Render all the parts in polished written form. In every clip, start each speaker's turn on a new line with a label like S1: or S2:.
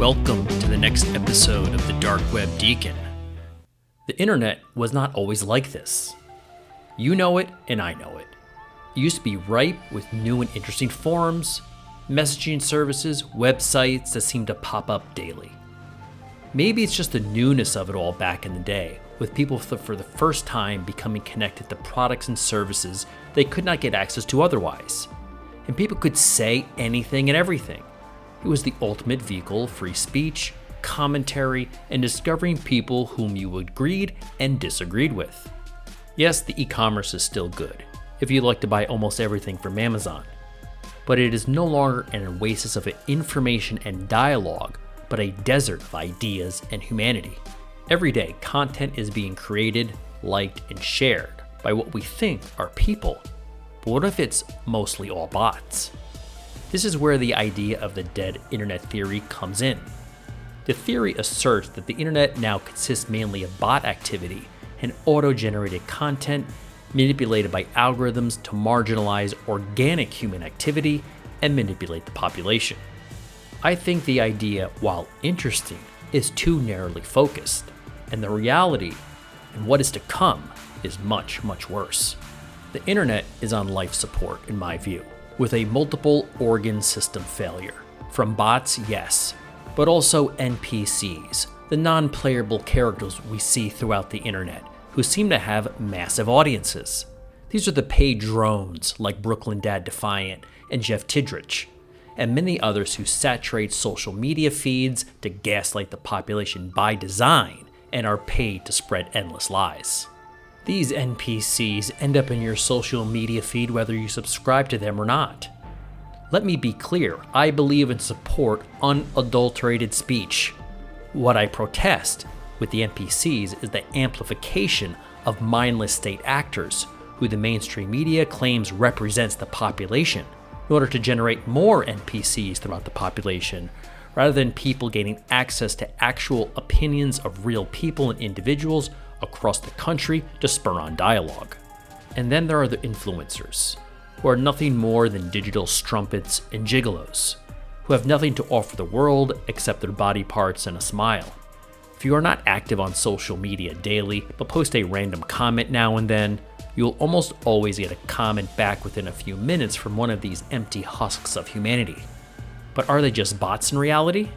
S1: Welcome to the next episode of the Dark Web Deacon. The internet was not always like this. You know it, and I know it. It used to be ripe with new and interesting forums, messaging services, websites that seem to pop up daily. Maybe it's just the newness of it all back in the day, with people for the first time becoming connected to products and services they could not get access to otherwise. And people could say anything and everything. It was the ultimate vehicle of free speech, commentary, and discovering people whom you agreed and disagreed with. Yes, the e-commerce is still good, if you'd like to buy almost everything from Amazon. But it is no longer an oasis of information and dialogue, but a desert of ideas and humanity. Every day, content is being created, liked, and shared by what we think are people. But what if it's mostly all bots? This is where the idea of the dead internet theory comes in. The theory asserts that the internet now consists mainly of bot activity and auto-generated content manipulated by algorithms to marginalize organic human activity and manipulate the population. I think the idea, while interesting, is too narrowly focused, and the reality and what is to come is much, much worse. The internet is on life support, in my view, with a multiple organ system failure. From bots, yes, but also NPCs, the non-playable characters we see throughout the internet, who seem to have massive audiences. These are the paid drones like Brooklyn Dad Defiant and Jeff Tidrich, and many others who saturate social media feeds to gaslight the population by design and are paid to spread endless lies. These NPCs end up in your social media feed whether you subscribe to them or not. Let me be clear, I believe and support unadulterated speech. What I protest with the NPCs is the amplification of mindless state actors who the mainstream media claims represents the population in order to generate more NPCs throughout the population, rather than people gaining access to actual opinions of real people and individuals across the country to spur on dialogue. And then there are the influencers, who are nothing more than digital strumpets and gigolos, who have nothing to offer the world except their body parts and a smile. If you are not active on social media daily, but post a random comment now and then, you'll almost always get a comment back within a few minutes from one of these empty husks of humanity. But are they just bots in reality?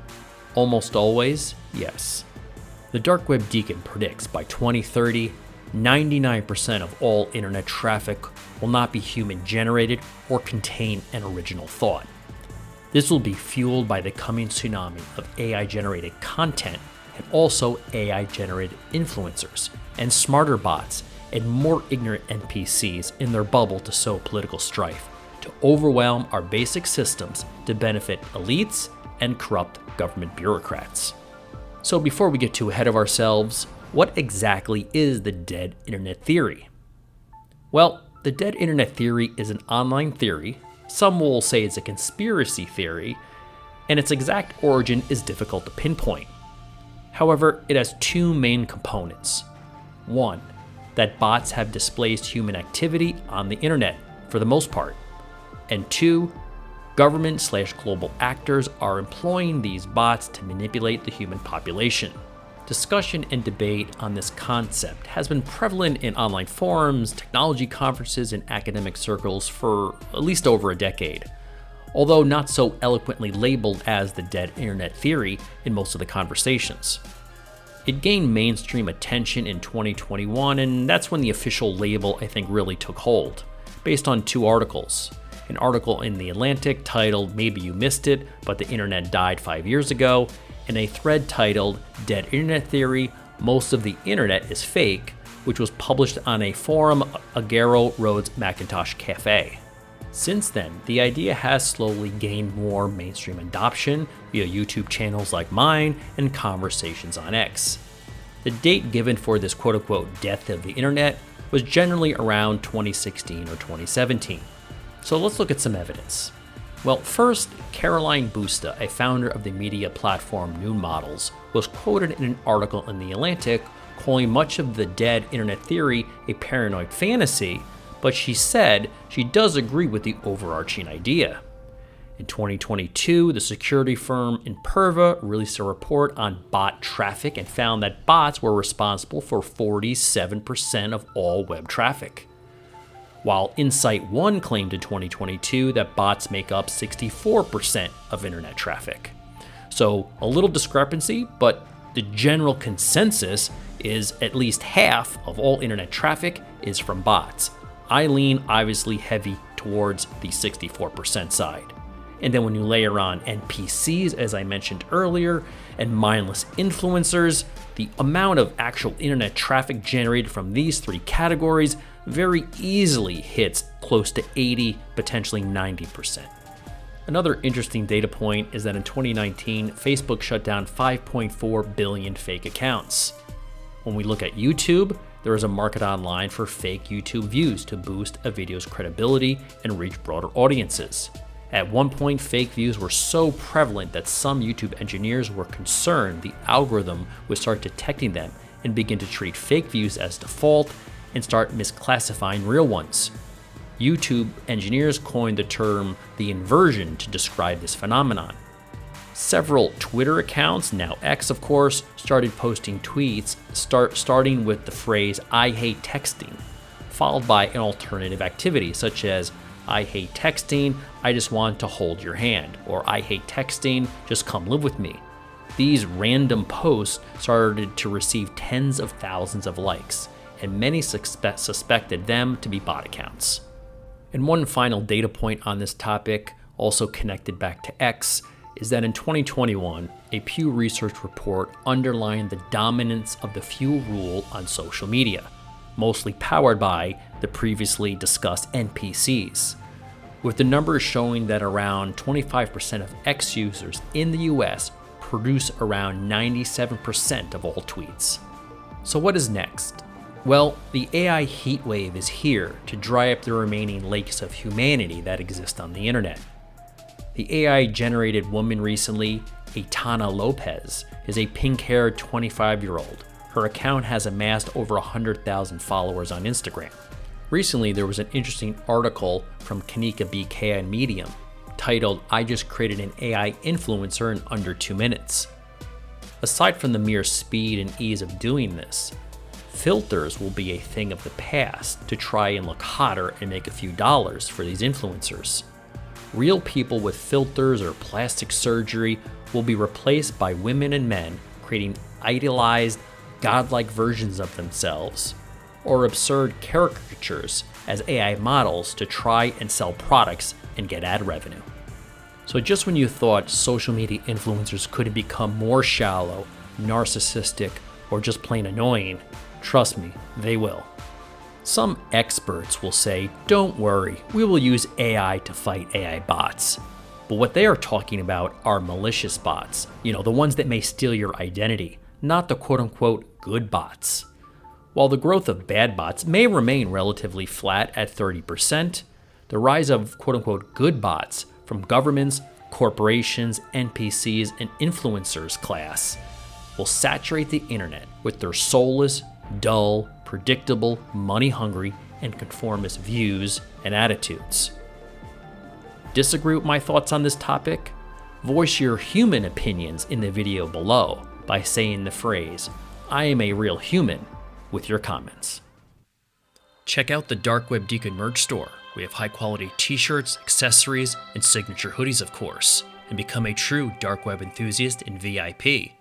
S1: Almost always, yes. The Dark Web Deacon predicts by 2030, 99% of all internet traffic will not be human-generated or contain an original thought. This will be fueled by the coming tsunami of AI-generated content and also AI-generated influencers and smarter bots and more ignorant NPCs in their bubble to sow political strife, to overwhelm our basic systems to benefit elites and corrupt government bureaucrats. So before we get too ahead of ourselves, what exactly is the dead internet theory? Well, the dead internet theory is an online theory. Some will say it's a conspiracy theory, and its exact origin is difficult to pinpoint. However, it has two main components. One, that bots have displaced human activity on the internet for the most part. And two, government/global actors are employing these bots to manipulate the human population. Discussion and debate on this concept has been prevalent in online forums, technology conferences, and academic circles for at least over a decade, although not so eloquently labeled as the dead internet theory in most of the conversations. It gained mainstream attention in 2021, and that's when the official label, I think, really took hold, based on two articles. An article in The Atlantic titled "Maybe You Missed It, but the Internet Died 5 Years Ago," and a thread titled "Dead Internet Theory, Most of the Internet is Fake," which was published on a forum, Agaro Roads Macintosh Cafe. Since then, the idea has slowly gained more mainstream adoption via YouTube channels like mine and conversations on X. The date given for this quote-unquote death of the internet was generally around 2016 or 2017. So let's look at some evidence. Well, first, Caroline Busta, a founder of the media platform New Models, was quoted in an article in The Atlantic calling much of the dead internet theory a paranoid fantasy, but she said she does agree with the overarching idea. In 2022, the security firm Imperva released a report on bot traffic and found that bots were responsible for 47% of all web traffic, while Insight One claimed in 2022 that bots make up 64% of internet traffic. So a little discrepancy, but the general consensus is at least half of all internet traffic is from bots. I lean obviously heavy towards the 64% side. And then when you layer on NPCs, as I mentioned earlier, and mindless influencers, the amount of actual internet traffic generated from these three categories very easily hits close to 80, potentially 90%. Another interesting data point is that in 2019, Facebook shut down 5.4 billion fake accounts. When we look at YouTube, there is a market online for fake YouTube views to boost a video's credibility and reach broader audiences. At one point, fake views were so prevalent that some YouTube engineers were concerned the algorithm would start detecting them and begin to treat fake views as default and start misclassifying real ones. YouTube engineers coined the term the inversion to describe this phenomenon. Several Twitter accounts, now X of course, started posting tweets starting with the phrase "I hate texting," followed by an alternative activity such as "I hate texting, I just want to hold your hand," or "I hate texting, just come live with me." These random posts started to receive tens of thousands of likes, and many suspected them to be bot accounts. And one final data point on this topic, also connected back to X, is that in 2021, a Pew Research report underlined the dominance of the few rule on social media, mostly powered by the previously discussed NPCs, with the numbers showing that around 25% of X users in the US produce around 97% of all tweets. So what is next? Well, the AI heatwave is here to dry up the remaining lakes of humanity that exist on the internet. The AI-generated woman recently, Aitana Lopez, is a pink-haired 25-year-old. Her account has amassed over 100,000 followers on Instagram. Recently, there was an interesting article from Kanika BK on Medium titled, "I just created an AI influencer in under 2 minutes." Aside from the mere speed and ease of doing this, filters will be a thing of the past to try and look hotter and make a few dollars for these influencers. Real people with filters or plastic surgery will be replaced by women and men creating idealized, godlike versions of themselves, or absurd caricatures as AI models to try and sell products and get ad revenue. So just when you thought social media influencers couldn't become more shallow, narcissistic, or just plain annoying, trust me, they will. Some experts will say, don't worry, we will use AI to fight AI bots. But what they are talking about are malicious bots, the ones that may steal your identity, not the quote-unquote good bots. While the growth of bad bots may remain relatively flat at 30%, the rise of quote-unquote good bots from governments, corporations, NPCs, and influencers class will saturate the internet with their soulless, dull, predictable, money-hungry, and conformist views and attitudes. Disagree with my thoughts on this topic? Voice your human opinions in the video below by saying the phrase, "I am a real human," with your comments. Check out the Dark Web Deacon merch store. We have high-quality t-shirts, accessories, and signature hoodies, of course, and become a true Dark Web enthusiast and VIP.